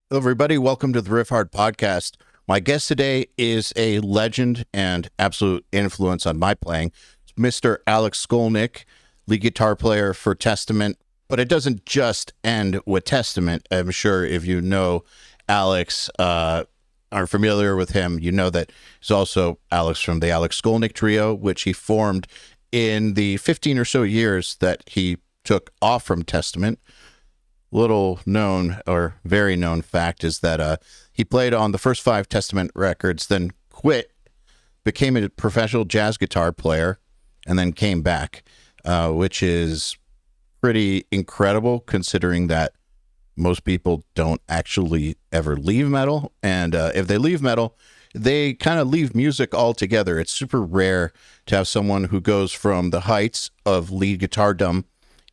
Hello, everybody. Welcome to the Riffhard Podcast. My guest today is a legend and absolute influence on my playing. It's Mr. Alex Skolnick, lead guitar player for Testament. But it doesn't just end with Testament. I'm sure if you know Alex, are familiar with him, you know that he's also Alex from the Alex Skolnick Trio, which he formed in the 15 or so years that he took off from Testament. Little known or very known fact is that he played on the first 5 Testament records, then quit, became a professional jazz guitar player, and then came back, which is pretty incredible considering that most people don't actually ever leave metal. And if they leave metal, they kind of leave music altogether. It's super rare to have someone who goes from the heights of lead guitardom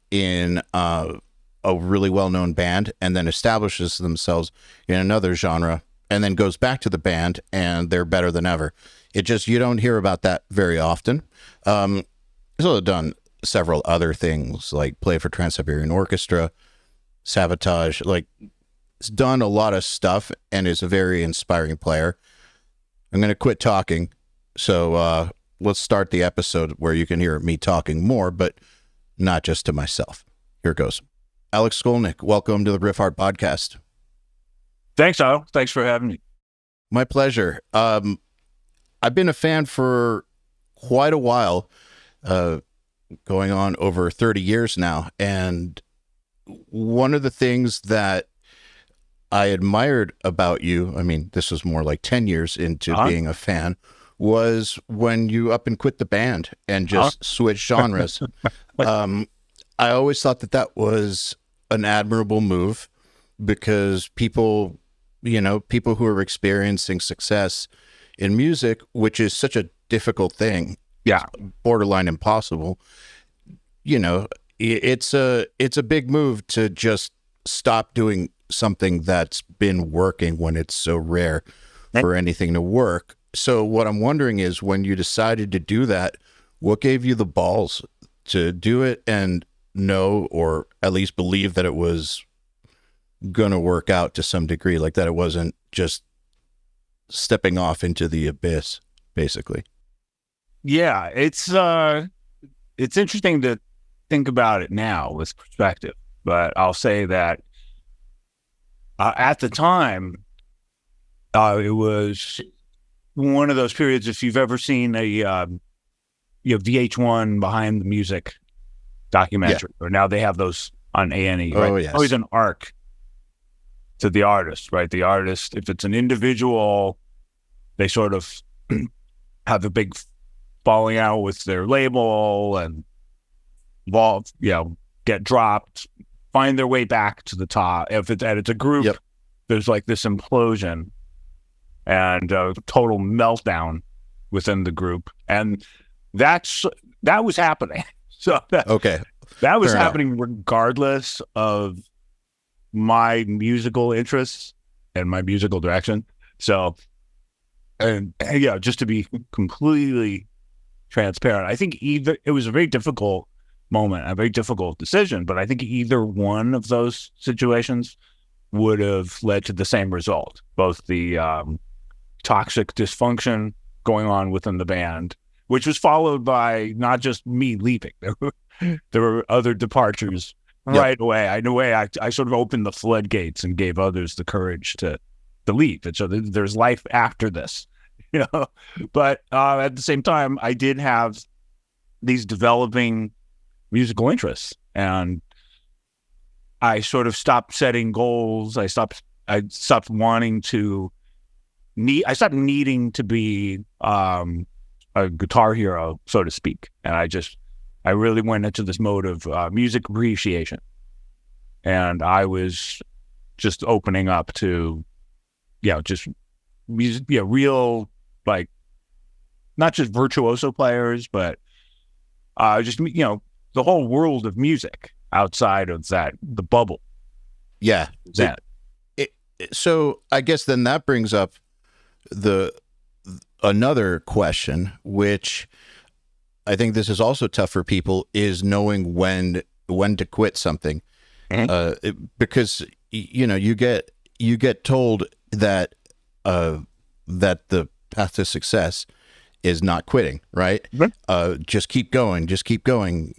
in a really well-known band and then establishes themselves in another genre and then goes back to the band and they're better than ever. You don't hear about that very often. He's also done several other things, like play for Trans-Siberian Orchestra, Sabotage, he's done a lot of stuff and is a very inspiring player. I'm going to quit talking. So let's start the episode where you can hear me talking more, but not just to myself. Here goes. Alex Skolnick, welcome to the Riffhard Podcast. Thanks, Eyal. Thanks for having me. My pleasure. I've been a fan for quite a while, going on over 30 years now. And one of the things that I admired about you, I mean, this was more like 10 years into being a fan, was when you up and quit the band and just switched genres. I always thought that was an admirable move because people who are experiencing success in music, which is such a difficult thing, borderline impossible, it's a big move to just stop doing something that's been working when it's so rare for anything to work. So what I'm wondering is, when you decided to do that, what gave you the balls to do it and know, or at least believe, that it was going to work out to some degree, like that it wasn't just stepping off into the abyss, basically? Yeah, it's interesting to think about it now with perspective, but I'll say that at the time, it was one of those periods, if you've ever seen a VH1 Behind the Music documentary, or now they have those on A&E, right? Oh, yes. Always an arc to the artist, right? The artist, if it's an individual, they sort of have a big falling out with their label and get dropped, find their way back to the top. If it's a group, there's like this implosion and a total meltdown within the group, and that was happening. So that was happening regardless of my musical interests and my musical direction. So, just to be completely transparent, I think it was a very difficult moment, a very difficult decision, but I think either one of those situations would have led to the same result, both the toxic dysfunction going on within the band, which was followed by not just me leaving. There were other departures right away. I sort of opened the floodgates and gave others the courage to leave. And so there's life after this, But at the same time, I did have these developing musical interests, and I sort of stopped setting goals. I stopped wanting to I stopped needing to be a guitar hero, so to speak. And I really went into this mode of music appreciation. And I was just opening up to, just music, real, like, not just virtuoso players, but just, the whole world of music outside of the bubble. Yeah. So I guess then that brings up another question, which I think this is also tough for people, is knowing when to quit something. Because you get you get told that that the path to success is not quitting, right? Just keep going, just keep going.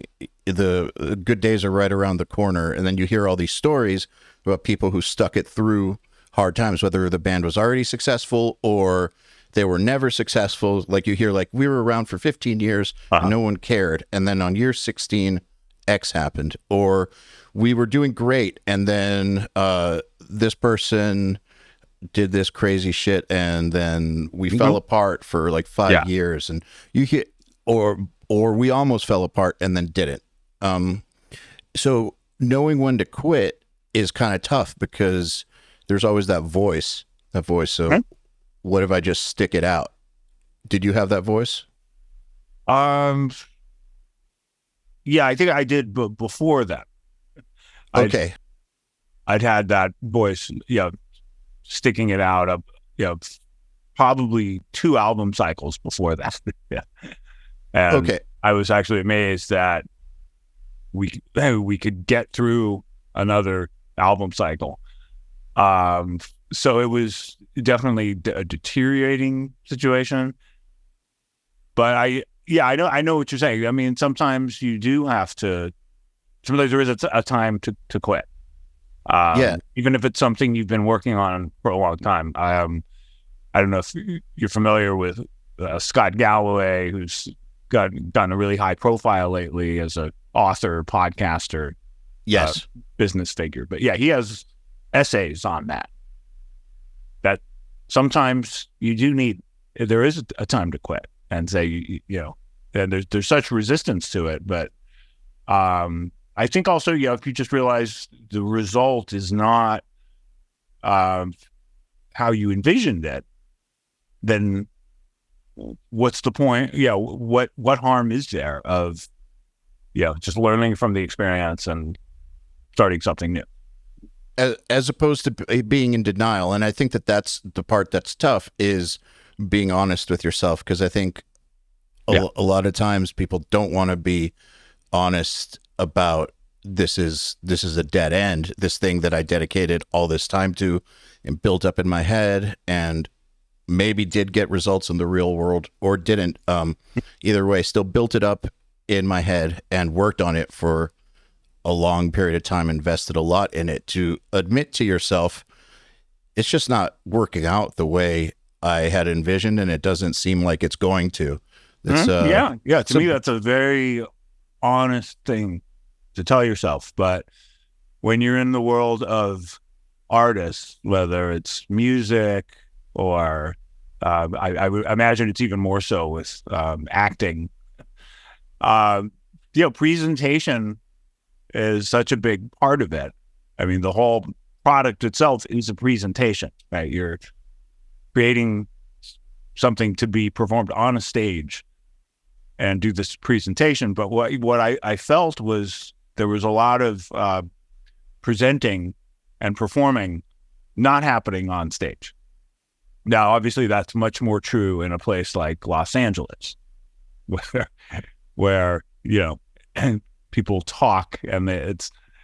The good days are right around the corner. And then you hear all these stories about people who stuck it through hard times, whether the band was already successful or they were never successful. Like you hear, like, we were around for 15 years and no one cared. And then on year 16, X happened. Or we were doing great, and then this person did this crazy shit, and then we fell apart for like 5 years. And you hear, or we almost fell apart and then didn't. So knowing when to quit is kind of tough, because there's always that voice of what if I just stick it out? Did you have that voice? Yeah, I think I did before that. Okay. I'd had that voice, sticking it out probably 2 album cycles before that. And okay. I was actually amazed that we could get through another album cycle. So it was definitely a deteriorating situation. But I know what you're saying. I mean, sometimes you do have to. Sometimes there is a time to quit. Even if it's something you've been working on for a long time. I don't know if you're familiar with Scott Galloway, who's gotten a really high profile lately as an author, podcaster, business figure. But yeah, he has essays on that. That sometimes you do need. There is a time to quit and say, and there's such resistance to it, but. I think also, if you just realize the result is not how you envisioned it, then what's the point? What harm is there of, just learning from the experience and starting something new? As opposed to being in denial. And I think that's the part that's tough, is being honest with yourself, because I think a lot of times people don't want to be honest about this is a dead end, this thing that I dedicated all this time to and built up in my head, and maybe did get results in the real world or didn't. Either way, still built it up in my head and worked on it for a long period of time, invested a lot in it. To admit to yourself, it's just not working out the way I had envisioned, and it doesn't seem like it's going to. It's, to me, that's a very honest thing to tell yourself. But when you're in the world of artists, whether it's music or I would imagine it's even more so with acting, presentation is such a big part of it. I mean, the whole product itself is a presentation, right? You're creating something to be performed on a stage and do this presentation. But what I felt was there was a lot of presenting and performing not happening on stage. Now, obviously, that's much more true in a place like Los Angeles, where people talk and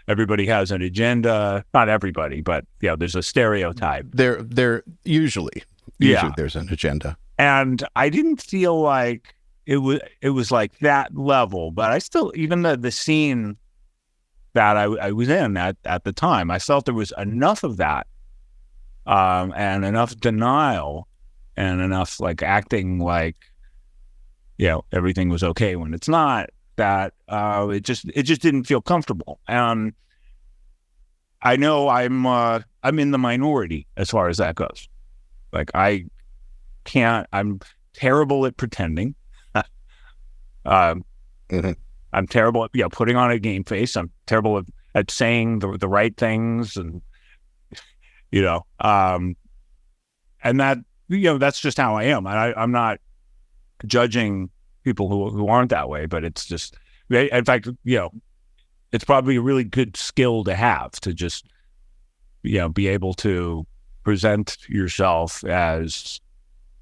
everybody has an agenda. Not everybody, but there's a stereotype. There usually there's an agenda, and I didn't feel like it was like that level. But I still, even the scene that I was in at the time, I felt there was enough of that, and enough denial, and enough like acting like everything was okay when it's not, that it just didn't feel comfortable. And I know I'm in the minority as far as that goes. Like I'm terrible at pretending. I'm terrible at putting on a game face. I'm terrible at saying the right things, and and that that's just how I am. I'm not judging people who aren't that way, but it's just, in fact, it's probably a really good skill to have, to just be able to present yourself as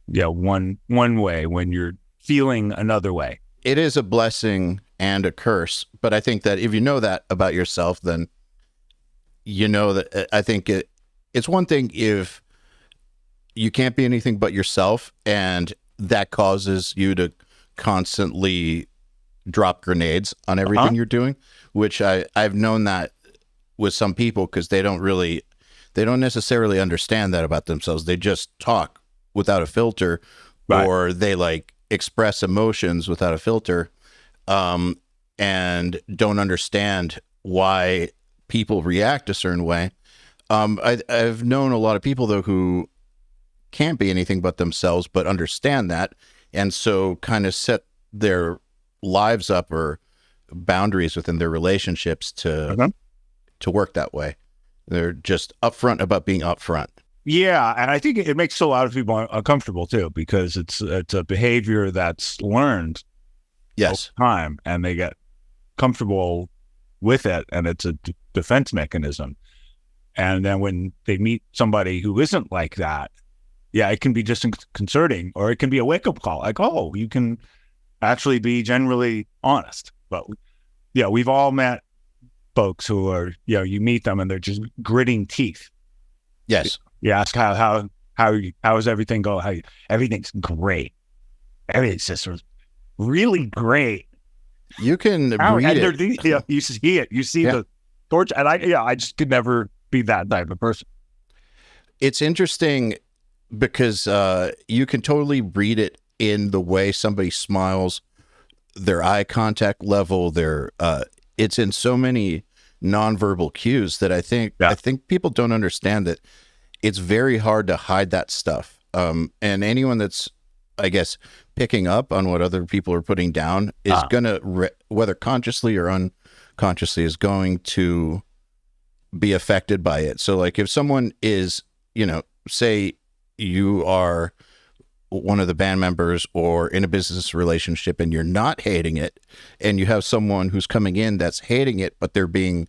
one way when you're feeling another way. It is a blessing and a curse, but I think that if you know that about yourself, then that I think it's one thing if you can't be anything but yourself, and that causes you to constantly drop grenades on everything you're doing, which I've known that with some people, because they don't necessarily understand that about themselves. They just talk without a filter, right. Or they like express emotions without a filter, and don't understand why people react a certain way. I've known a lot of people though who can't be anything but themselves, but understand that, and so kind of set their lives up or boundaries within their relationships to work that way. They're just upfront about being upfront. Yeah, and I think it makes a lot of people uncomfortable too, because it's a behavior that's learned over time, and they get comfortable with it, and it's a defense mechanism. And then when they meet somebody who isn't like that, yeah, it can be disconcerting, or it can be a wake-up call. Like, oh, you can actually be generally honest. But yeah, we've all met folks who are, you meet them and they're just gritting teeth. Yes. You ask how is everything going? Everything's great. Everything's just really great. You can read it. You see it. You see the torch. And I just could never be that type of person. It's interesting because you can totally read it in the way somebody smiles, their eye contact level, it's in so many nonverbal cues that I think people don't understand that it's very hard to hide that stuff. And anyone that's, I guess, picking up on what other people are putting down is gonna, whether consciously or unconsciously, is going to be affected by it. So like if someone is, say you are one of the band members or in a business relationship and you're not hating it, and you have someone who's coming in that's hating it, but they're being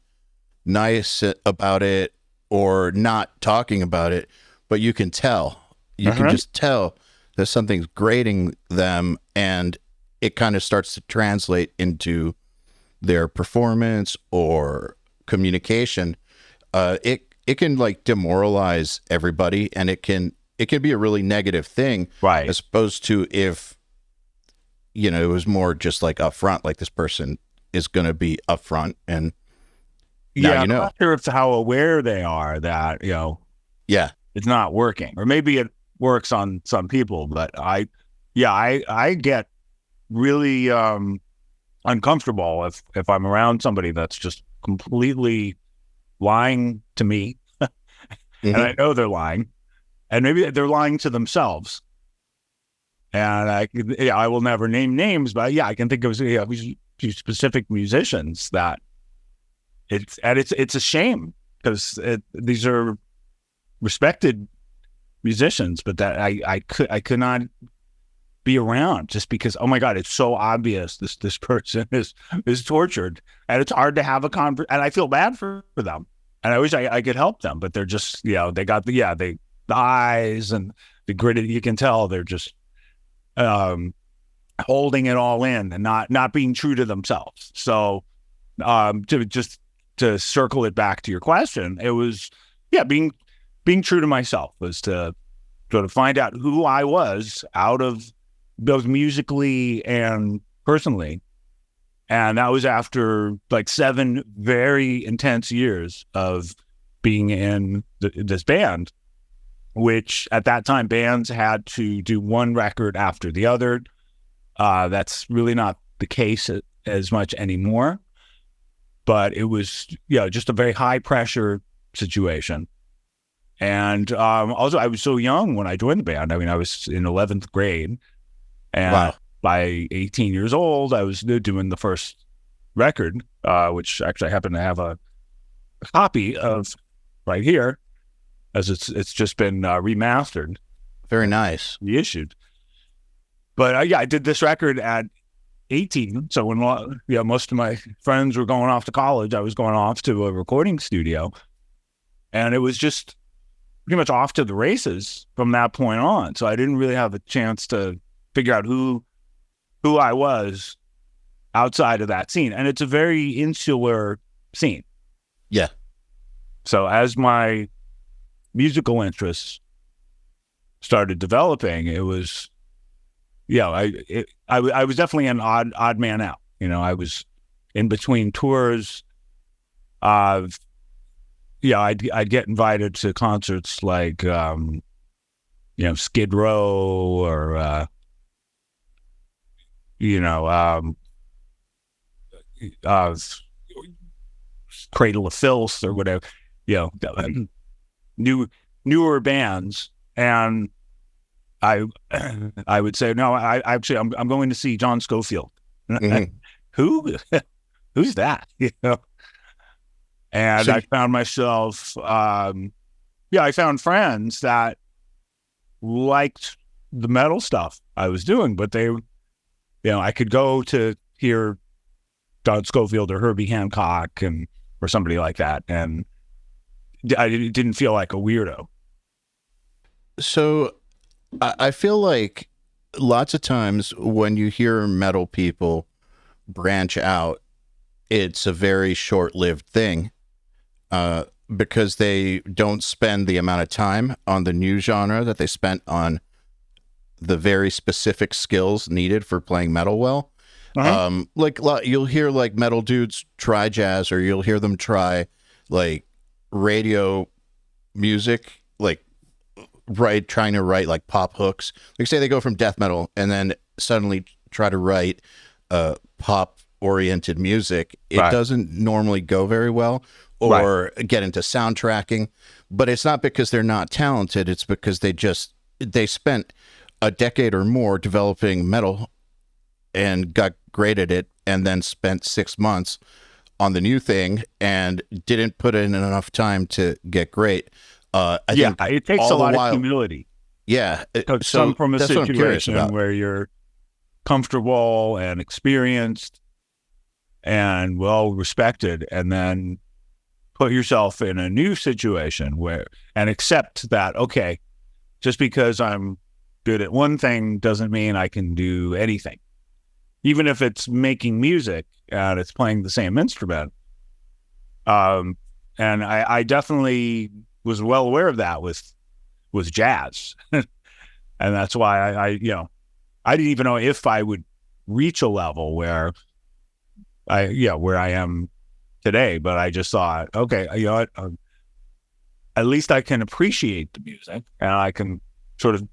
nice about it or not talking about it, but you can tell, can just tell that something's grating them, and it kind of starts to translate into their performance or communication. It can like demoralize everybody, and it can be a really negative thing, right? As opposed to if, it was more just like upfront, like this person is going to be upfront, and I'm not sure it's how aware they are that, it's not working, or maybe it works on some people, but I get really uncomfortable if I'm around somebody that's just completely lying to me, and I know they're lying. And maybe they're lying to themselves. And I will never name names, but I can think of few specific musicians that it's a shame, because these are respected musicians, but that I could not be around, just because, oh my God, it's so obvious this person is tortured, and it's hard to have a conversation, and I feel bad for them, and I wish I could help them, but they're just, they got the eyes and the gritted, you can tell they're just holding it all in and not being true to themselves. So to circle it back to your question, it was being true to myself, was to sort of find out who I was, out of both musically and personally. And that was after like 7 very intense years of being in this band, which at that time bands had to do one record after the other. That's really not the case as much anymore, but it was, just a very high pressure situation. And also I was so young when I joined the band. I mean, I was in 11th grade, and by 18 years old, I was doing the first record, which actually I happen to have a copy of right here, as it's just been remastered. Very nice. Reissued. But I did this record at 18. So when most of my friends were going off to college, I was going off to a recording studio, and it was just pretty much off to the races from that point on. So I didn't really have a chance to figure out who I was outside of that scene, and it's a very insular scene. Yeah. So as my musical interests started developing, it was, I was definitely an odd man out. I was in between tours. I'd get invited to concerts like, Skid Row or, Cradle of Filth or whatever, newer bands. And I would say, no, I'm going to see John Scofield. Mm-hmm. Who's that? And so, I found myself, I found friends that liked the metal stuff I was doing, but they, I could go to hear John Scofield or Herbie Hancock or somebody like that, and I didn't feel like a weirdo. So I feel like lots of times when you hear metal people branch out, it's a very short-lived thing, because they don't spend the amount of time on the new genre that they spent on the very specific skills needed for playing metal well. Uh-huh. Like you'll hear like metal dudes try jazz, or you'll hear them try like radio music, like trying to write like pop hooks. Like say they go from death metal and then suddenly try to write pop oriented music. It doesn't normally go very well, or get into soundtracking. But it's not because they're not talented, it's because they spent a decade or more developing metal and got great at it, and then spent 6 months on the new thing and didn't put in enough time to get great. I think it takes a lot of humility. Yeah. So come from a situation where you're comfortable and experienced and well respected, and then put yourself in a new situation and accept that, okay, just because I'm good at one thing doesn't mean I can do anything. Even if it's making music and it's playing the same instrument. And I definitely was well aware of that with jazz. And that's why I didn't even know if I would reach a level where I am today, but I just thought, okay, at least I can appreciate the music and I can sort of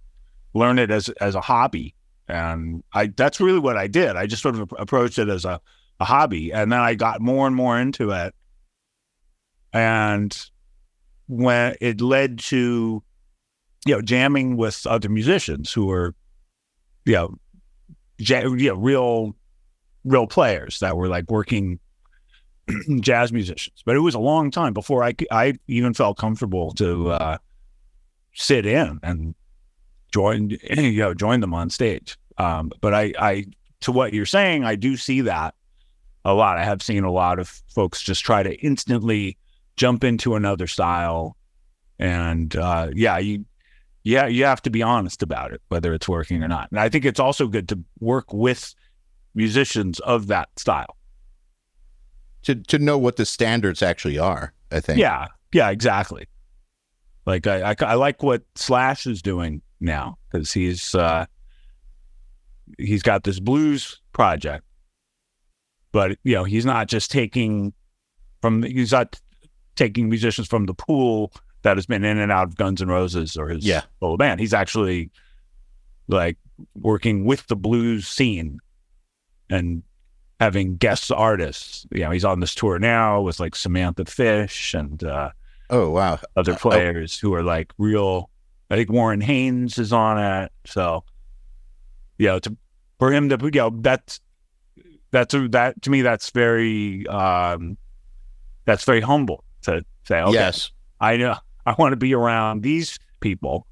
learn it as a hobby. And that's really what I did. I just sort of approached it as a hobby. And then I got more and more into it. And when it led to, jamming with other musicians who were, real players that were like working jazz musicians. But it was a long time before I even felt comfortable to sit in and join them on stage. But I to what you're saying, I do see that a lot. I have seen a lot of folks just try to instantly jump into another style, and you have to be honest about it, whether it's working or not. And I think it's also good to work with musicians of that style to know what the standards actually are, I think. Yeah, exactly. Like I like what Slash is doing now, because he's got this blues project, but he's not taking musicians from the pool that has been in and out of Guns N' Roses or his old band. He's actually like working with the blues scene and having guest artists. He's on this tour now with like Samantha Fish and oh wow, other players who are like real. I think Warren Haynes is on it. So for him to that to me that's very humble to say, okay, yes, I know I want to be around these people,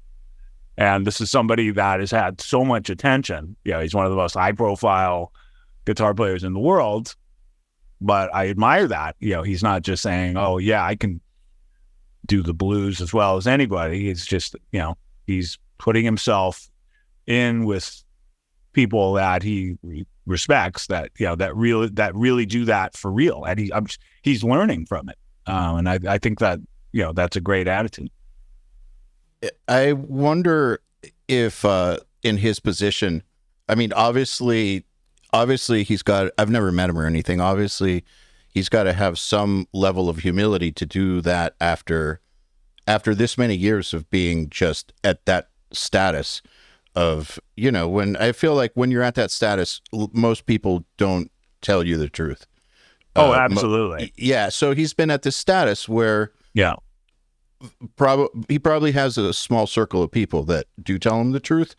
and this is somebody that has had so much attention. He's one of the most high profile guitar players in the world, but I admire that. He's not just saying, oh yeah, I can do the blues as well as anybody. It's just, he's putting himself in with people that he respects, that really do that for real, and he's learning from it. And I think that that's a great attitude. I wonder if in his position, I mean, obviously he's got, I've never met him or anything. Obviously he's got to have some level of humility to do that after this many years of being just at that status of, when I feel like when you're at that status, most people don't tell you the truth. Oh, absolutely. Yeah. So he's been at this status where he probably has a small circle of people that do tell him the truth,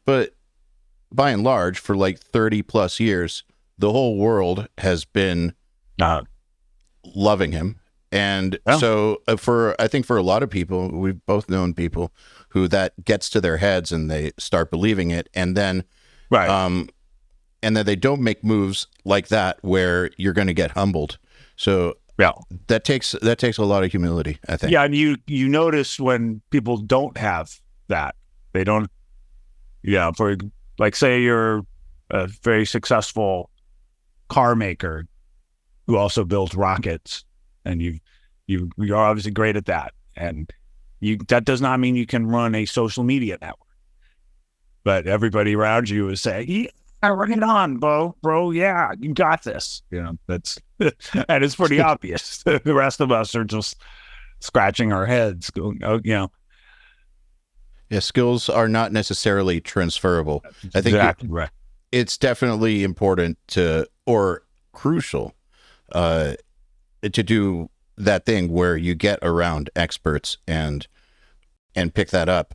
but by and large, for like 30 plus years, the whole world has been loving him. And so I think for a lot of people, we've both known people who that gets to their heads and they start believing it. And then, and then they don't make moves like that where you're going to get humbled. So that takes a lot of humility, I think. Yeah. And you notice when people don't have that, they don't, for like, say you're a very successful car maker who also builds rockets, and you're obviously great at that. And that does not mean you can run a social media network. But everybody around you is saying, yeah, bring it on, bro. Yeah, you got this. That's and it's pretty obvious. The rest of us are just scratching our heads, going, Yeah, skills are not necessarily transferable. I think exactly right. It's definitely important or crucial to do that thing where you get around experts and pick that up.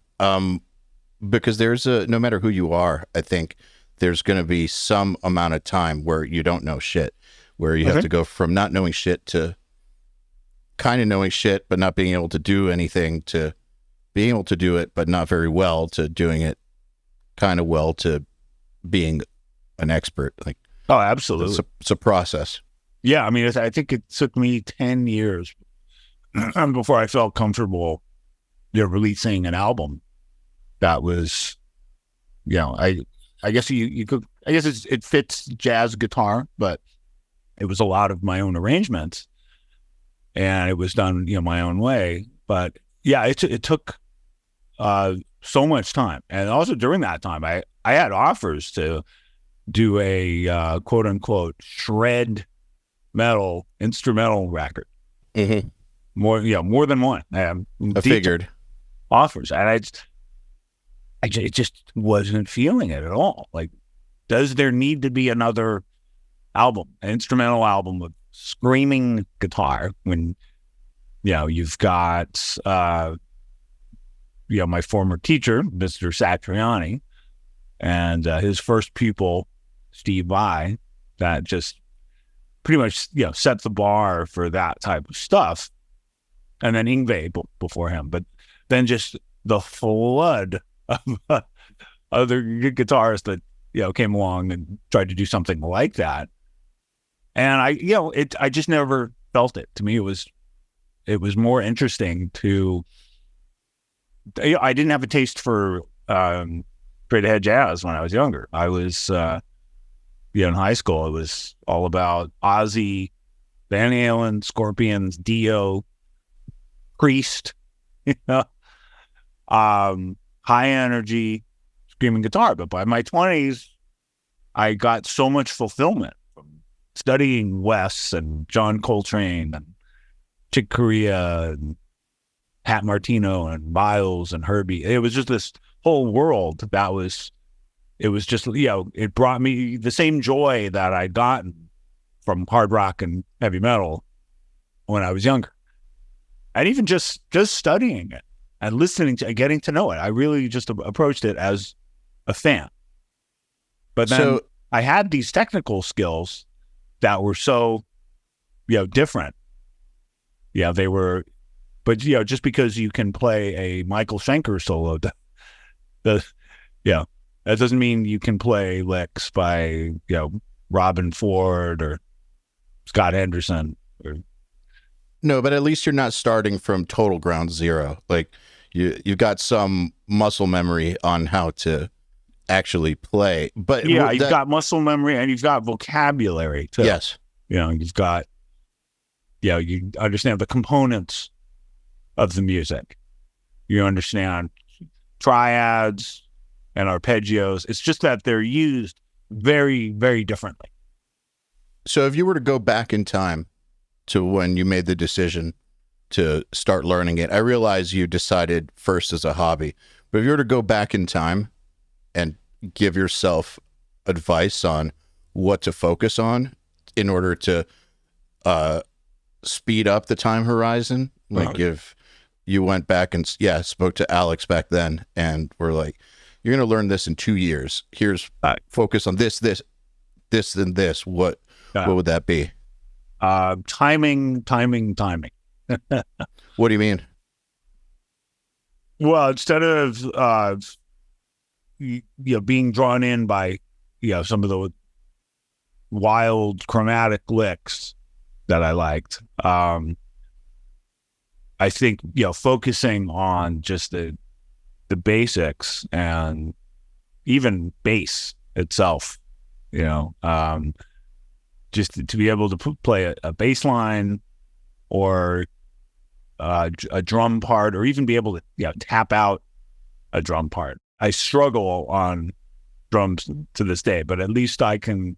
Because no matter who you are, I think there's going to be some amount of time where you don't know shit, where you have to go from not knowing shit to kind of knowing shit, but not being able to do anything, to being able to do it, but not very well, to doing it kind of well, to being an expert. Like, oh, absolutely. It's a process. Yeah. I mean, I think it took me 10 years before I felt comfortable, releasing an album that was, I guess you could, I guess it fits jazz guitar, but it was a lot of my own arrangements and it was done, my own way. But yeah, it took so much time. And also during that time, I had offers to do a quote unquote shred metal instrumental record. Mm-hmm. More than one. I figured offers, and I just wasn't feeling it at all. Like, does there need to be another album, an instrumental album with screaming guitar when, you've got, my former teacher, Mr. Satriani, and his first pupil, Steve Vai, that just pretty much, set the bar for that type of stuff. And then Yngwie before him. But then just the flood of other guitarists that, came along and tried to do something like that. And I just never felt it. To me, it was more interesting to, I didn't have a taste for straight ahead jazz when I was younger. I was, in high school, it was all about Ozzy, Van Halen, Scorpions, Dio, Priest, high energy, screaming guitar. But by my 20s, I got so much fulfillment from studying Wes and John Coltrane and Chick Corea and Pat Martino and Miles and Herbie. It was just this whole world it was just, it brought me the same joy that I'd gotten from hard rock and heavy metal when I was younger. And even just studying it and listening to getting to know it, I really just approached it as a fan. But then I had these technical skills that were so, different. Yeah, they were, but just because you can play a Michael Schenker solo, that doesn't mean you can play licks by, Robin Ford or Scott Henderson. No, but at least you're not starting from total ground zero. Like you've got some muscle memory on how to actually play. But you've got muscle memory and you've got vocabulary too. Yes. You've got, you understand the components of the music. You understand triads and arpeggios. It's just that they're used very, very differently. So if you were to go back in time to when you made the decision to start learning it, I realize you decided first as a hobby, but if you were to go back in time and give yourself advice on what to focus on in order to speed up the time horizon, like if you went back and spoke to Alex back then and were like, you're going to learn this in 2 years. Here's focus on this, and this. What would that be? Timing. What do you mean? Well, instead of being drawn in by some of the wild chromatic licks that I liked, I think focusing on just the basics and even bass itself, just to be able to play a bass line or a drum part, or even be able to tap out a drum part. I struggle on drums to this day, but at least I can,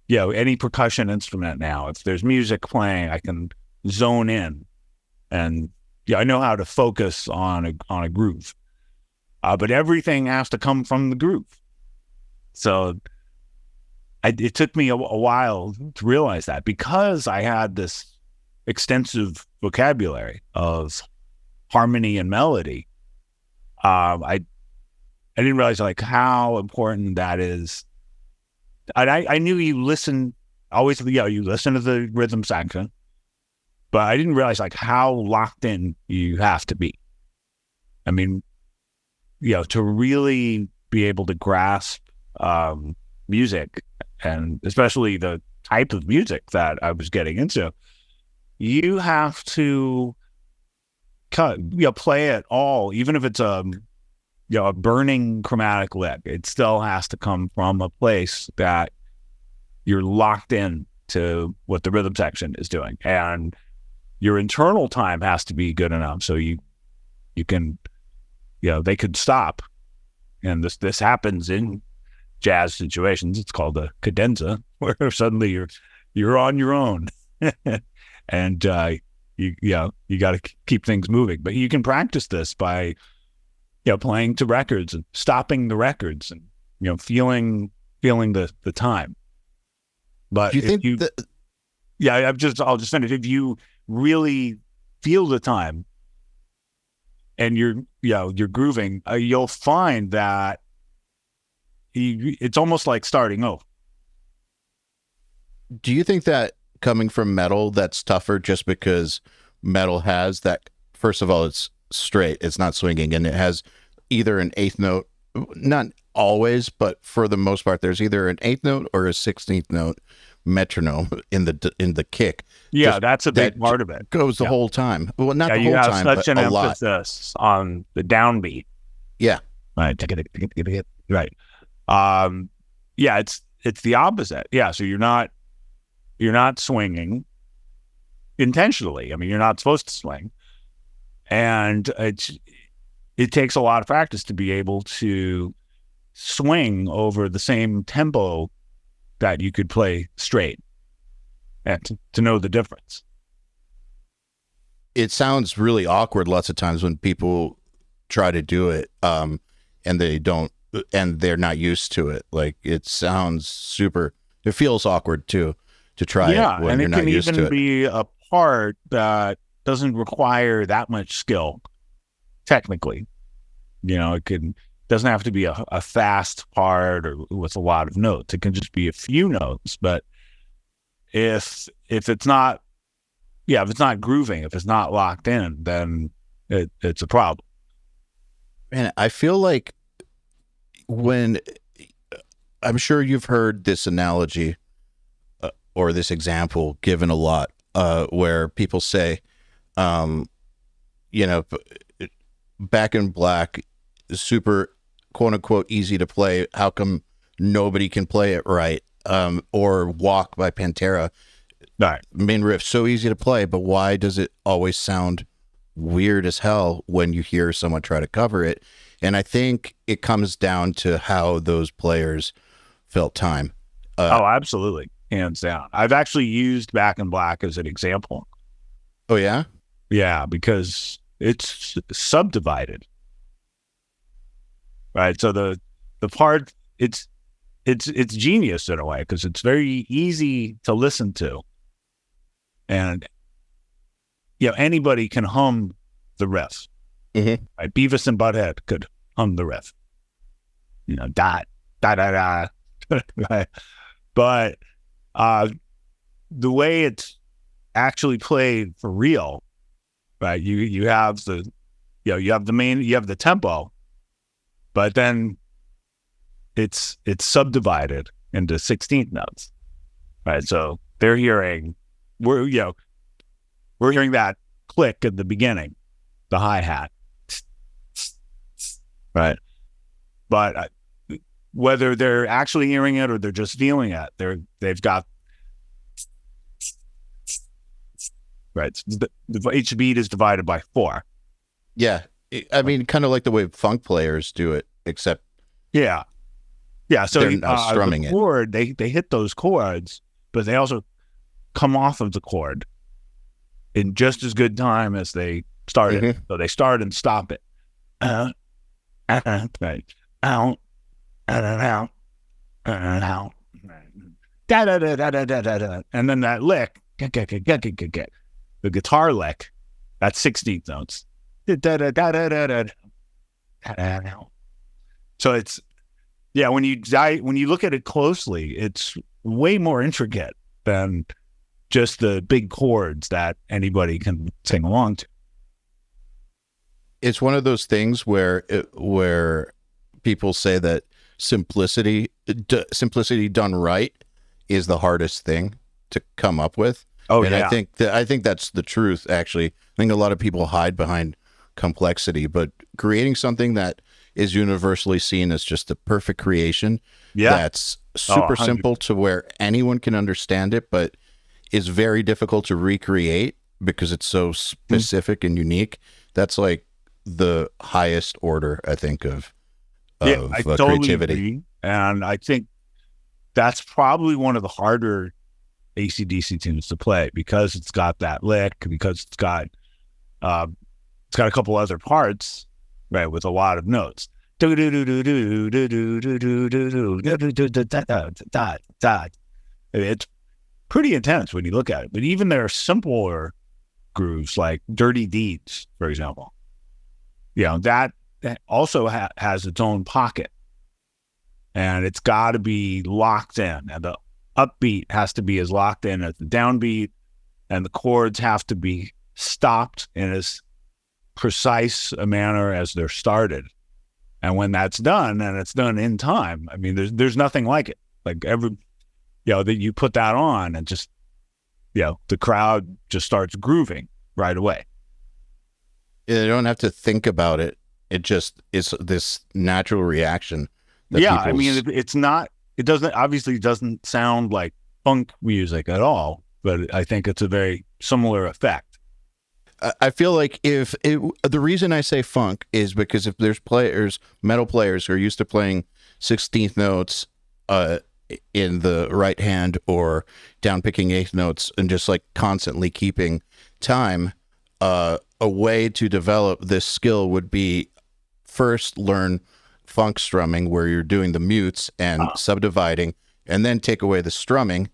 any percussion instrument now, if there's music playing, I can zone in, and I know how to focus on a groove. But everything has to come from the groove. So it took me a while to realize that, because I had this extensive vocabulary of harmony and melody. I didn't realize how important that is. I knew you listen always. You listen to the rhythm section, but I didn't realize how locked in you have to be. I mean, to really be able to grasp music, and especially the type of music that I was getting into, you have to play it all, even if it's a burning chromatic lick. It still has to come from a place that you're locked in to what the rhythm section is doing, and your internal time has to be good enough so you can, they could stop. And this happens in jazz situations. It's called a cadenza, where suddenly you're on your own, and you got to keep things moving. But you can practice this by playing to records and stopping the records, and feeling the time. But do you think I'll just finish. If you really feel the time and you're grooving, you'll find that it's almost like starting over. Do you think that coming from metal, that's tougher just because metal has that? First of all, it's straight, it's not swinging, and it has either an eighth note, not always, but for the most part, there's either an eighth note or a 16th note metronome in the kick. Yeah, that's a big part of it. Goes the whole time. Well, not the whole time, but a lot. You have such an emphasis on the downbeat. Yeah. Right. Right. It's the opposite. Yeah. So you're not swinging intentionally. I mean, you're not supposed to swing, and it takes a lot of practice to be able to swing over the same tempo that you could play straight, and to know the difference. It sounds really awkward lots of times when people try to do it, and they don't, and they're not used to it. Like, it sounds it feels awkward too to try it when you're not used to it. And it can even be a part that doesn't require that much skill, technically. It doesn't have to be a fast part or with a lot of notes. It can just be a few notes. But if it's not grooving, if it's not locked in, then it's a problem. Man, I feel like I'm sure you've heard this analogy or this example given a lot, where people say, Back in Black is super, quote unquote, easy to play. How come nobody can play it right? Or Walk by Pantera. Right. Main riff, so easy to play, but why does it always sound weird as hell when you hear someone try to cover it. And I think it comes down to how those players felt time. Oh, absolutely. Hands down. I've actually used Back in Black as an example. Oh, yeah? Yeah, because it's subdivided. Right. So the part, it's genius in a way, because it's very easy to listen to. And, anybody can hum the riff. Mm-hmm. Right? Beavis and Butthead could hum the riff. Dot, da, da, da. Right. But the way it's actually played for real, right? You have the tempo, but then it's subdivided into 16th notes, right? So we're hearing that click at the beginning, the hi-hat, right? But whether they're actually hearing it or they're just feeling it, they've got right. Each beat is divided by 4. Yeah, I mean, kind of like the way funk players do it, except yeah. So they're strumming the chord, they hit those chords, but they also come off of the chord in just as good time as they started. Mm-hmm. So they start and stop it. Right. Out. Out. Da da da da da da da. And then that lick, the guitar lick, that's 16th notes. Da da da da da da da. So it's when you look at it closely, it's way more intricate than just the big chords that anybody can sing along to. It's one of those things where people say that simplicity done right is the hardest thing to come up with. Oh, and yeah. I think that's the truth. Actually, I think a lot of people hide behind complexity, but creating something that is universally seen as just the perfect creation, that's super simple to where anyone can understand it, but is very difficult to recreate because it's so specific and unique. That's like the highest order, I think, of I totally creativity. Agree. And I think that's probably one of the harder AC/DC tunes to play, because it's got that lick, because it's got a couple other parts, right, with a lot of notes. It's pretty intense when you look at it. But even there are simpler grooves like Dirty Deeds, for example. That also has its own pocket, and it's got to be locked in, and the upbeat has to be as locked in as the downbeat, and the chords have to be stopped in as precise a manner as they're started. And when that's done, and it's done in time, I mean, there's nothing like it. Like that you put that on, and just the crowd just starts grooving right away. You don't have to think about it. It just is this natural reaction. I mean, it doesn't sound like funk music at all, but I think it's a very similar effect. I feel like the reason I say funk is because if there's metal players who are used to playing 16th notes in the right hand or down picking 8th notes and just like constantly keeping time, a way to develop this skill would be first learn funk strumming, where you're doing the mutes and subdividing, and then take away the strumming.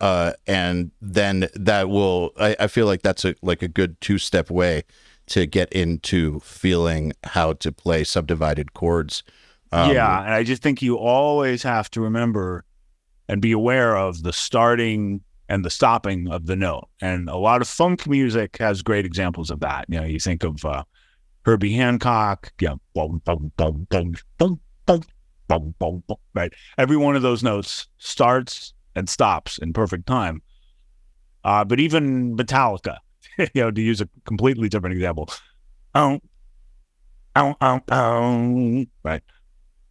And then that will, I feel like that's a good 2-step way to get into feeling how to play subdivided chords. And I just think you always have to remember and be aware of the starting and the stopping of the note. And a lot of funk music has great examples of that. You think of Herbie Hancock, right? Every one of those notes starts and stops in perfect time. But even Metallica, to use a completely different example, right?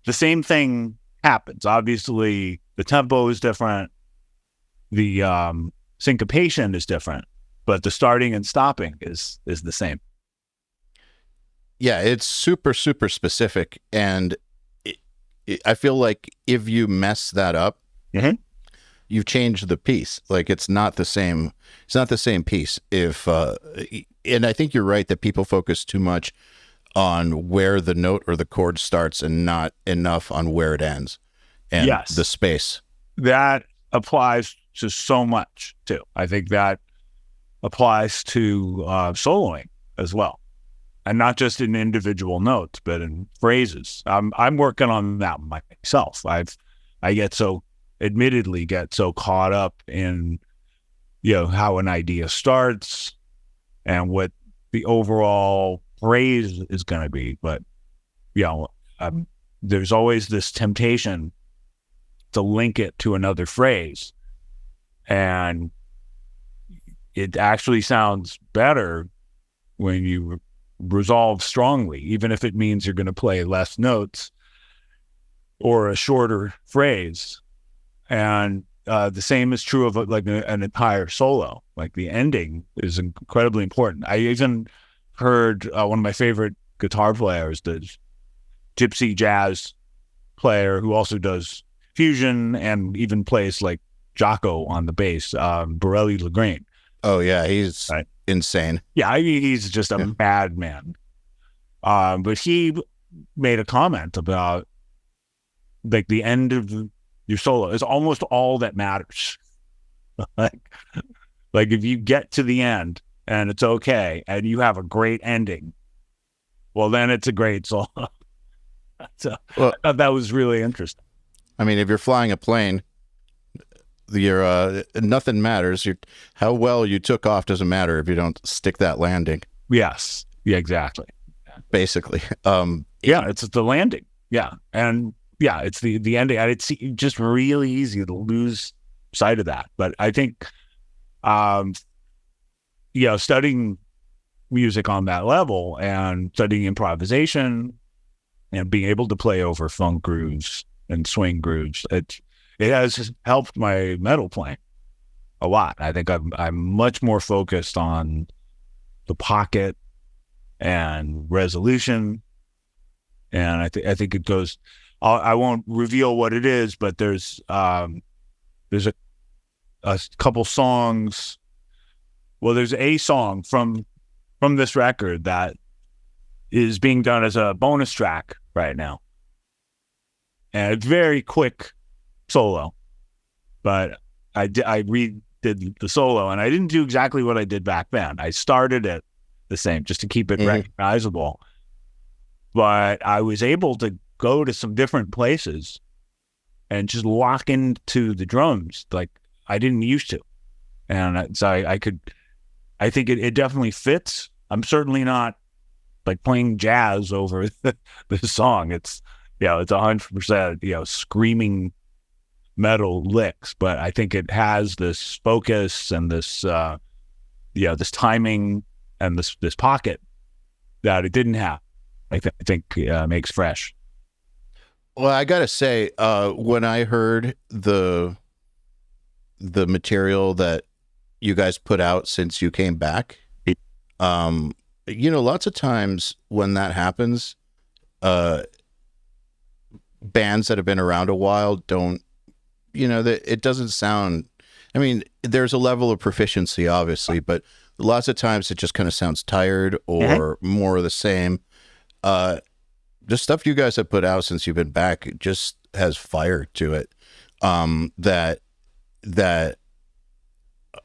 The same thing happens. Obviously, the tempo is different. The syncopation is different, but the starting and stopping is the same. Yeah, it's super, super specific. And I feel like if you mess that up, you've changed the piece. Like it's not the same piece. And I think you're right that people focus too much on where the note or the chord starts and not enough on where it ends and the space. That applies to so much too. I think that applies to soloing as well. And not just in individual notes, but in phrases. I'm working on that myself. I get so caught up in, how an idea starts and what the overall phrase is going to be. But, there's always this temptation to link it to another phrase. And it actually sounds better when you resolve strongly, even if it means you're going to play less notes or a shorter phrase. And the same is true of like an entire solo. Like the ending is incredibly important. I even heard one of my favorite guitar players, the gypsy jazz player who also does fusion and even plays like Jocko on the bass, Borelli Lagraine. Oh yeah, he's insane. Yeah, he's just a madman. But he made a comment about like the end of your solo is almost all that matters. like if you get to the end and it's okay and you have a great ending, well then it's a great solo. So I thought that was really interesting. I mean, if you're flying a plane, nothing matters. How well you took off doesn't matter if you don't stick that landing. Yes. Yeah, exactly. Basically. It's the landing. Yeah. And yeah, it's the ending. And it's just really easy to lose sight of that. But I think, studying music on that level and studying improvisation and being able to play over funk grooves and swing grooves, it has helped my metal playing a lot. I think I'm much more focused on the pocket and resolution, and I think it goes. I won't reveal what it is, but there's a couple songs. Well, there's a song from this record that is being done as a bonus track right now, and it's very quick solo, but I redid the solo, and I didn't do exactly what I did back then. I started it the same just to keep it recognizable, but I was able to go to some different places and just lock into the drums like I didn't used to, and so I think it definitely fits. I'm certainly not like playing jazz over the song. It's 100% screaming metal licks, but I think it has this focus and this this timing and this pocket that it didn't have. I think makes fresh. Well, I gotta say, when I heard the material that you guys put out since you came back, lots of times when that happens, bands that have been around a while don't, that it doesn't sound. I mean, there's a level of proficiency, obviously, but lots of times it just kind of sounds tired or more of the same. The stuff you guys have put out since you've been back just has fire to it, that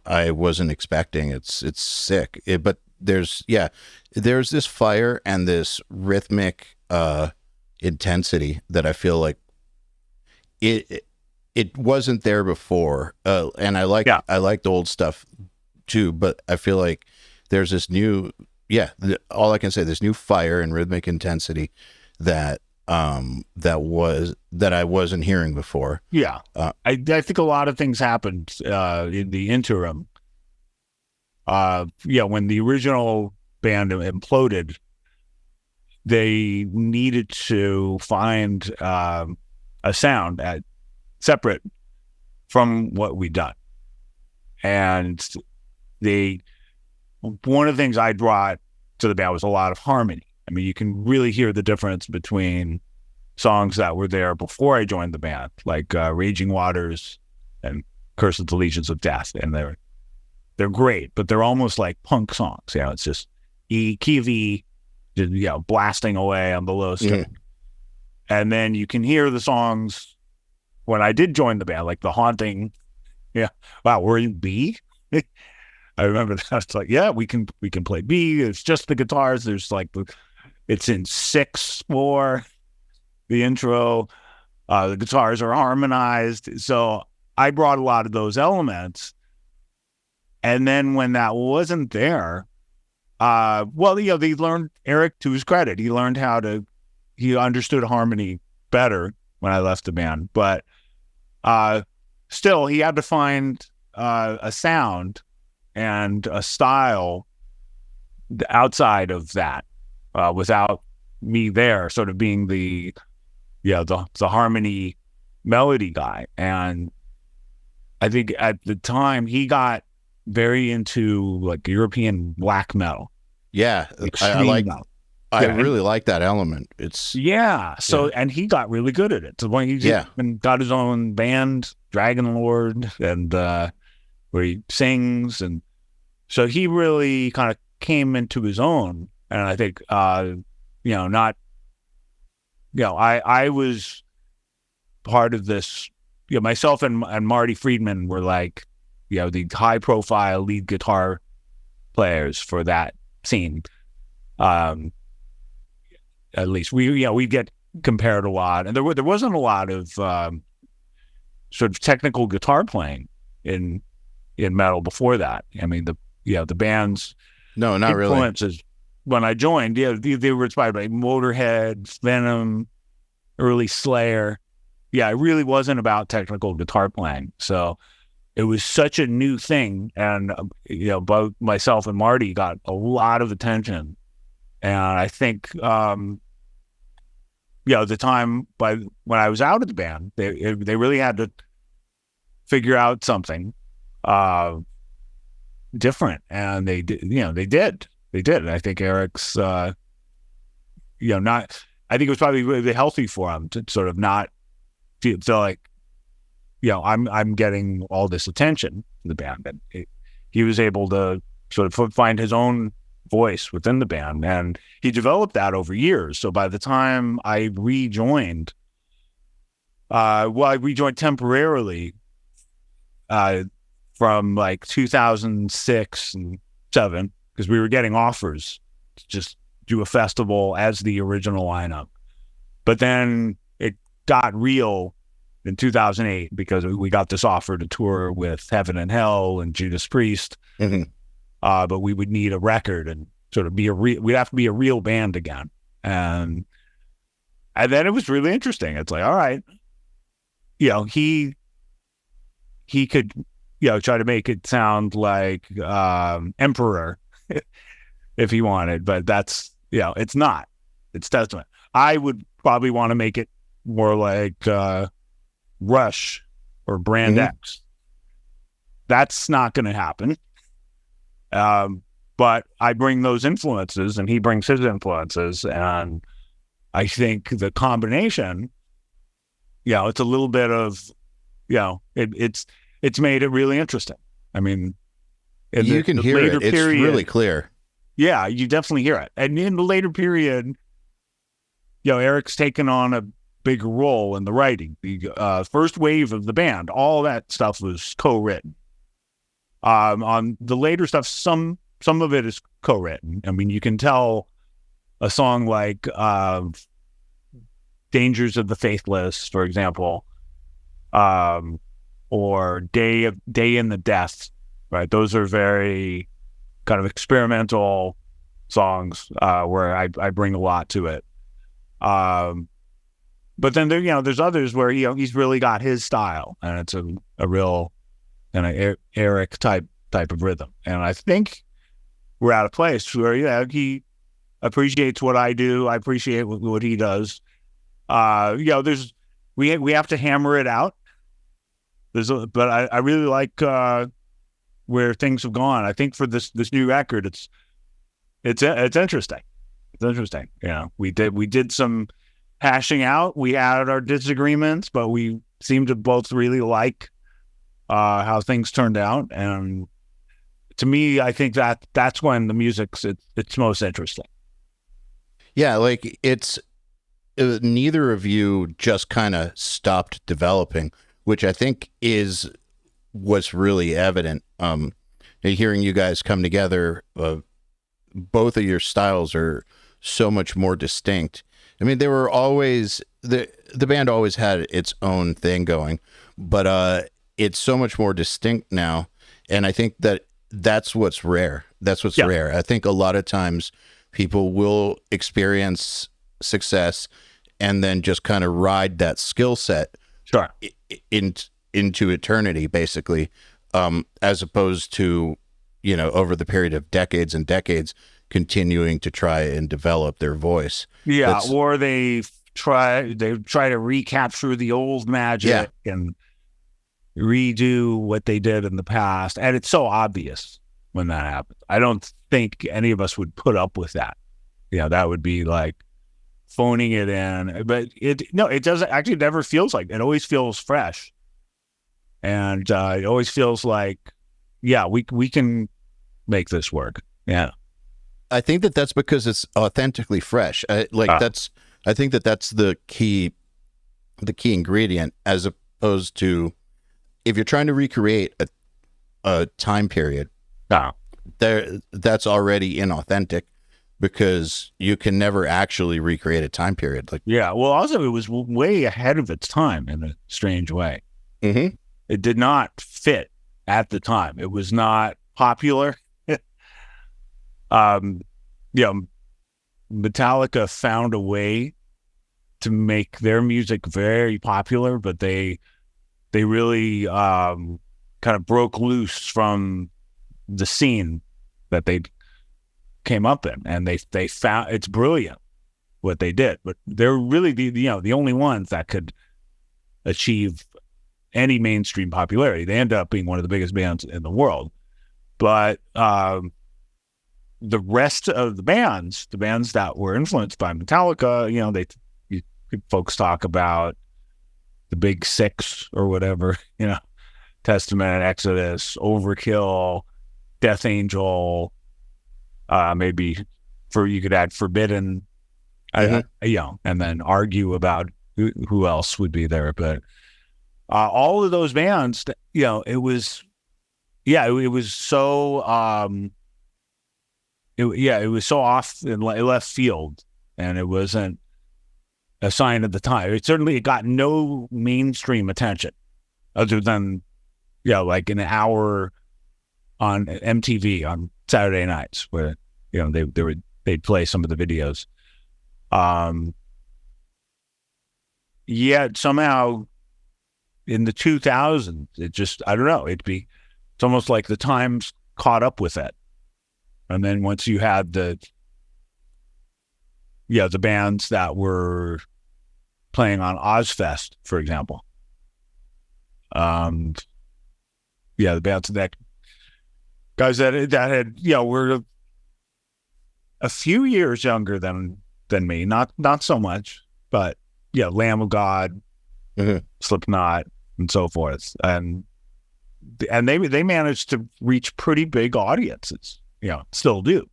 I wasn't expecting. It's sick. But there's this fire and this rhythmic intensity that I feel like it wasn't there before. And I liked old stuff too, but I feel like there's this new, all I can say, this new fire and rhythmic intensity that I wasn't hearing before. Yeah. I think a lot of things happened in the interim. When the original band imploded, they needed to find a sound separate from what we'd done. And one of the things I brought to the band was a lot of harmony. I mean, you can really hear the difference between songs that were there before I joined the band, like Raging Waters and Curse of the Legions of Death. And they're great, but they're almost like punk songs. You know, it's just key of E, blasting away on the low string. Mm-hmm. And then you can hear the songs when I did join the band, like The Haunting. Yeah. Wow, we're in B? I remember that. It's like, yeah, we can play B. It's just the guitars. There's like it's in 6/4, the intro. The guitars are harmonized. So I brought a lot of those elements. And then when that wasn't there, they learned, Eric, to his credit, he understood harmony better when I left the band. But still, he had to find a sound and a style outside of that, without me there, sort of being the harmony melody guy. And I think at the time he got very into like European black metal. Yeah, I really like that element. And he got really good at it. So when he got his own band, Dragon Lord, and where he sings, and so he really kind of came into his own. And I think I was part of this. Myself and Marty Friedman were like, the high profile lead guitar players for that scene. At least we get compared a lot, and there wasn't a lot of sort of technical guitar playing in metal before that. I mean, the band's influences really. When I joined, they were inspired by Motorhead, Venom, early Slayer. Yeah, it really wasn't about technical guitar playing. So it was such a new thing, and both myself and Marty got a lot of attention. And I think, the time when I was out of the band, they really had to figure out something different, and they did. They did. And I think Eric's, I think it was probably really healthy for him to sort of not feel like, I'm getting all this attention in the band. And he was able to sort of find his own voice within the band, and he developed that over years. So by the time I rejoined, I rejoined temporarily from like 2006 and 2007, because we were getting offers to just do a festival as the original lineup. But then it got real in 2008 because we got this offer to tour with Heaven and Hell and Judas Priest. Mm-hmm. But we would need a record and sort of we'd have to be a real band again. And then it was really interesting. It's like, all right, he could, try to make it sound like Emperor if he wanted, but that's, it's not. It's Testament. I would probably want to make it more like Rush or Brand X. That's not going to happen. But I bring those influences and he brings his influences. And I think the combination, it's a little bit of, it's made it really interesting. I mean, you can hear it. It's really clear. Yeah, you definitely hear it. And in the later period, Eric's taken on a bigger role in the writing. The first wave of the band, all that stuff was co-written. On the later stuff, some of it is co-written. I mean, you can tell a song like Dangers of the Faithless, for example, or Day in the Death, right? Those are very kind of experimental songs where I bring a lot to it. But then there's others where he's really got his style, and it's a real kind of Eric type of rhythm. And I think we're at a place where he appreciates what I do. I appreciate what he does. We have to hammer it out. But I really like where things have gone. I think for this new record, it's interesting. It's interesting. We did some hashing out. We had our disagreements, but we seemed to both really like how things turned out. And to me, I think that's when the music's it's most interesting. Yeah, like it's neither of you just kind of stopped developing, which I think is what's really evident. Hearing you guys come together, both of your styles are so much more distinct. I mean, they were always the band always had its own thing going, but it's so much more distinct now, and I think that's what's rare. That's what's rare. I think a lot of times people will experience success and then just kind of ride that skill set into eternity, basically, as opposed to, over the period of decades and decades, continuing to try and develop their voice. Yeah, or they try to recapture the old magic and redo what they did in the past. And it's so obvious when that happens. I don't think any of us would put up with that. That would be like phoning it in. But it doesn't actually, never feels like it. It always feels fresh. And it always feels like, we can make this work. Yeah. I think that's because it's authentically fresh. I think that's the key ingredient, as opposed to if you're trying to recreate a time period, that's already inauthentic, because you can never actually recreate a time period. Also it was way ahead of its time in a strange way. Mm-hmm. It did not fit at the time. It was not popular. Metallica found a way to make their music very popular, but they really kind of broke loose from the scene that they came up in, and they found it's brilliant what they did. But they're really the only ones that could achieve any mainstream popularity. They end up being one of the biggest bands in the world, but the rest of the bands that were influenced by Metallica, folks talk about the Big Six or whatever, Testament, Exodus, Overkill, Death Angel, maybe you could add Forbidden, and then argue about who else would be there. But all of those bands, it was so. It was so off in left field, and it wasn't a sign of the time. It got no mainstream attention, other than like an hour on MTV on Saturday nights, where they'd play some of the videos. Yet somehow in the 2000s, it just, I don't know, it's almost like the times caught up with it. And then once you had the bands that were playing on Ozfest, for example, the bands that guys that had were a few years younger than me, not so much, but Lamb of God, Slipknot, and so forth, and they managed to reach pretty big audiences. Still do.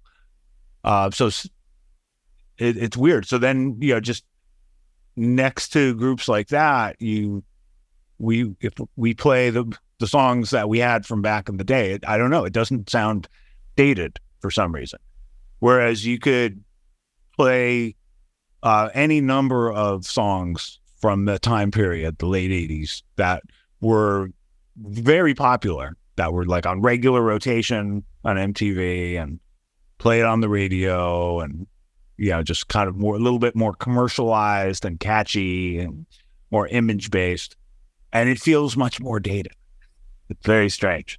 So it's weird. So then, just next to groups like that, if we play the songs that we had from back in the day, I don't know, it doesn't sound dated for some reason. Whereas you could play any number of songs from the time period, the late 80s, that were very popular, that were like on regular rotation on MTV and played on the radio, and just kind of a little bit more commercialized and catchy and more image based, and it feels much more dated. It's very strange.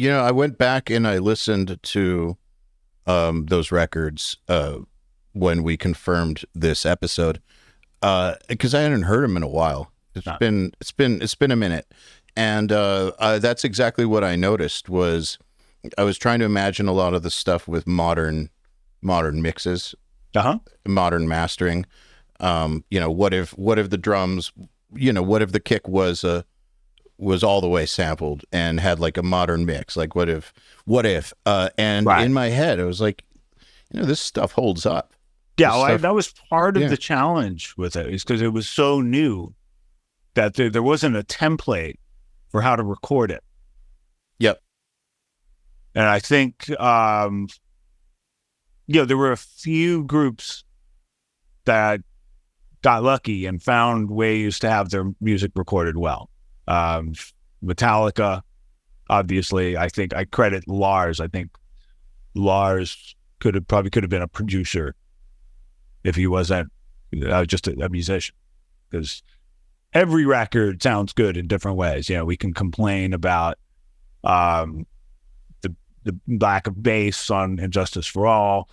I went back and I listened to those records when we confirmed this episode, because I hadn't heard them in a while. It's been a minute. And that's exactly what I noticed. Was I was trying to imagine a lot of the stuff with modern mixes, modern mastering. What if the drums, what if the kick was all the way sampled and had like a modern mix? Like what if, and Right. in my head, I was like, this stuff holds up. Yeah, that was part of the challenge with it, is because it was so new that there wasn't a template for how to record it. Yep. And I think, there were a few groups that got lucky and found ways to have their music recorded well. Metallica, obviously. I think I credit Lars. I think Lars could have been a producer if he wasn't just a musician, because every record sounds good in different ways. We can complain about the lack of bass on Injustice for All.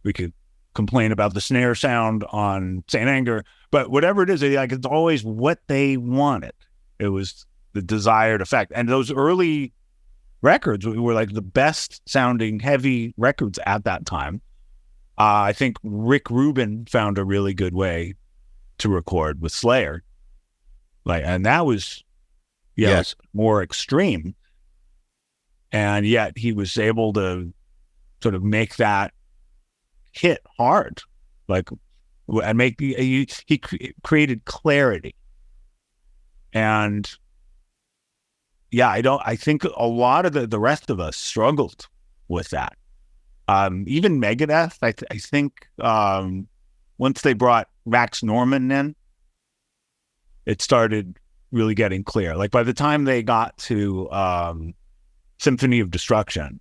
We could complain about the snare sound on Saint Anger, but whatever it is, it's always what they wanted. It was the desired effect. And those early records were like the best sounding heavy records at that time. I think Rick Rubin found a really good way to record with Slayer. And that was, yes, more extreme. And yet he was able to sort of make that hit hard, and he created clarity. And I think a lot of the rest of us struggled with that. Even Megadeth, I think once they brought Max Norman in, it started really getting clear. Like by the time they got to Symphony of Destruction,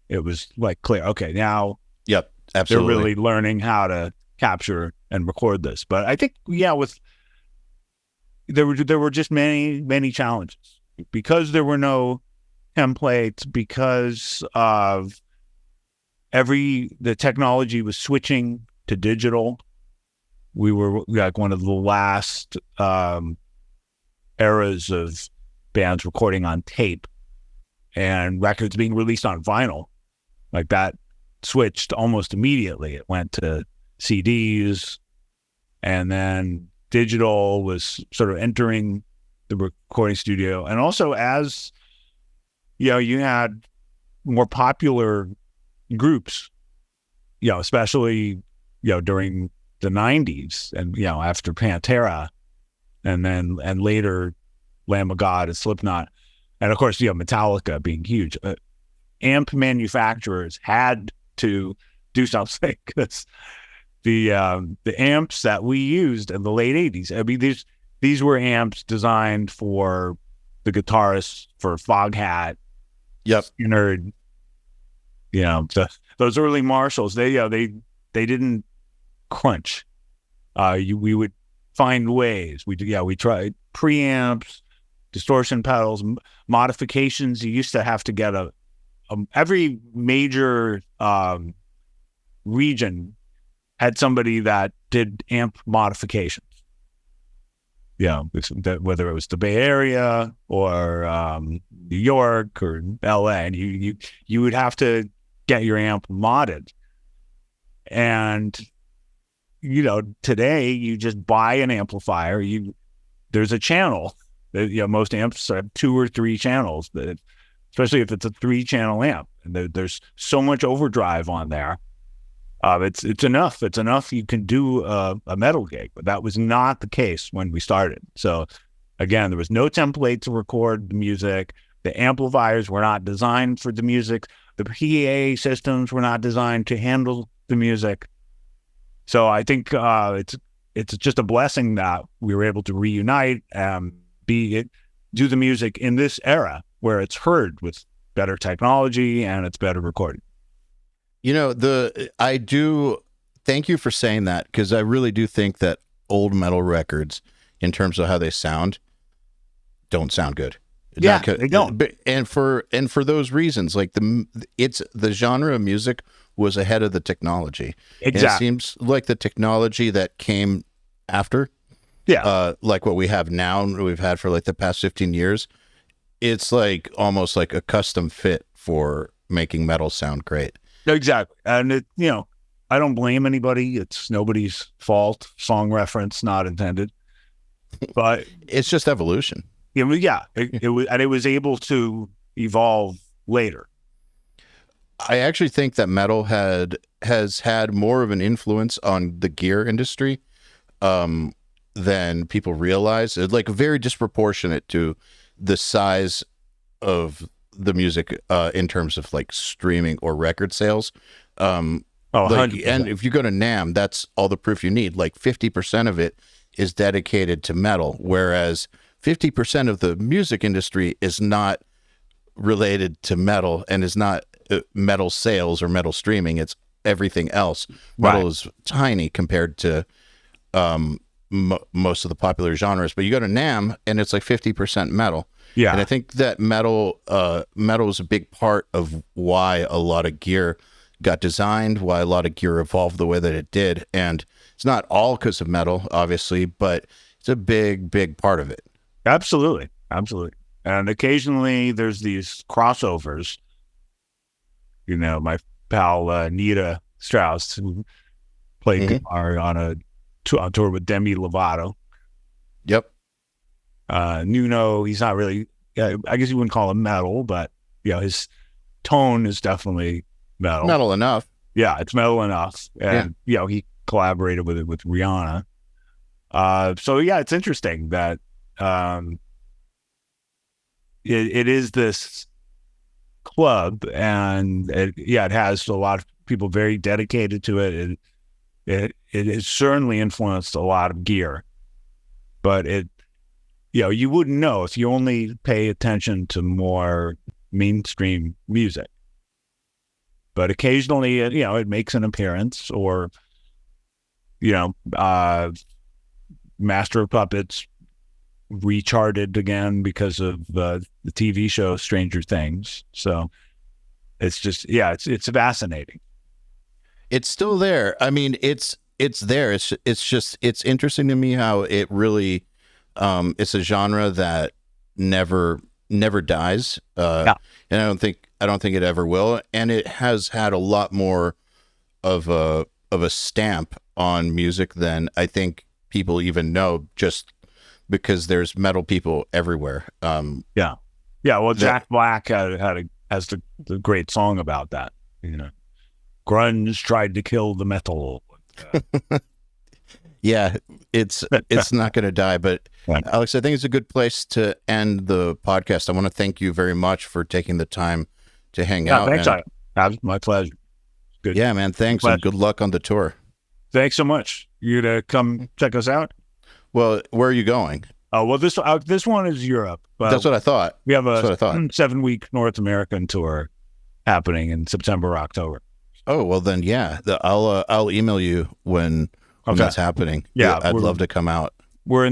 it was like clear. Okay, now yep, absolutely, they're really learning how to capture and record this. But I think there were just many challenges because there were no templates, because of the technology was switching to digital. We were like one of the last eras of bands recording on tape and records being released on vinyl. Like that switched almost immediately. It went to CDs, and then digital was sort of entering the recording studio. And also, as you had more popular groups, especially during the 90s and after Pantera, and later Lamb of God and Slipknot, and of course Metallica being huge. Amp manufacturers had to do something, because the amps that we used in the late 80s, I mean, these were amps designed for the guitarists, for Foghat, yep, Skinner, those early Marshalls. They didn't crunch. We would find ways. We tried preamps, distortion pedals, modifications. You used to have to get every major region had somebody that did amp modifications. Whether it was the Bay Area or New York or LA, and you would have to get your amp modded. And today you just buy an amplifier. There's a channel. Most amps have 2 or 3 channels, especially if it's a 3-channel amp, and there's so much overdrive on there. It's enough. It's enough. You can do a metal gig, but that was not the case when we started. So again, there was no template to record the music. The amplifiers were not designed for the music. The PA systems were not designed to handle the music. So I think it's just a blessing that we were able to reunite and do the music in this era where it's heard with better technology and it's better recorded. I do thank you for saying that, because I really do think that old metal records, in terms of how they sound, don't sound good. Yeah, they don't. And for those reasons, like the genre of music was ahead of the technology. Exactly. And it seems like the technology that came after, like what we have now, and we've had for like the past 15 years, it's like almost like a custom fit for making metal sound great. Exactly. And I don't blame anybody. It's nobody's fault. Song reference not intended. But it's just evolution. It was able to evolve later. I actually think that metal has had more of an influence on the gear industry than people realize. It's like very disproportionate to the size of the music in terms of like streaming or record sales. And if you go to NAMM, that's all the proof you need. Like 50% of it is dedicated to metal, whereas 50% of the music industry is not related to metal and is not metal sales or metal streaming. It's everything else. Metal is tiny compared to most of the popular genres, but you go to NAMM and it's like 50% metal. Yeah. And I think that metal is a big part of why a lot of gear got designed, why a lot of gear evolved the way that it did. And it's not all because of metal, obviously, but it's a big, big part of it. Absolutely. Absolutely. And occasionally there's these crossovers. You know, my pal Nita Strauss, who played guitar on tour with Demi Lovato. Yep. Nuno, he's not really, I guess you wouldn't call him metal, but his tone is definitely metal. Metal enough. Yeah, it's metal enough. And, he collaborated with Rihanna. So, it's interesting that it is this club, and it has a lot of people very dedicated to it. It has certainly influenced a lot of gear, but you wouldn't know if you only pay attention to more mainstream music. But occasionally, it makes an appearance, or Master of Puppets recharted again because of the TV show Stranger Things. So it's just it's fascinating. It's still there. I mean, it's there. It's interesting to me how it really it's a genre that never dies. And I don't think it ever will. And it has had a lot more of a stamp on music than I think people even know, just because there's metal people everywhere. Well, Jack Black has the great song about that. Grunge tried to kill the metal. Yeah, it's not going to die. But Alex, I think it's a good place to end the podcast. I want to thank you very much for taking the time to hang out. Thanks, Eyal. My pleasure. Good. Yeah, man. Thanks, and good luck on the tour. Thanks so much. You to come check us out? Well, where are you going? Oh, well, this one is Europe. That's what I thought. We have a 7-week North American tour happening in September, October. Oh, well then, yeah. I'll email you when that's happening. Yeah, I'd love to come out. We're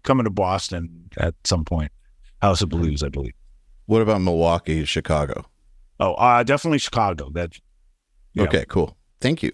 coming to Boston at some point. House of Blues, I believe. What about Milwaukee, Chicago? Oh, definitely Chicago. Okay, cool. Thank you.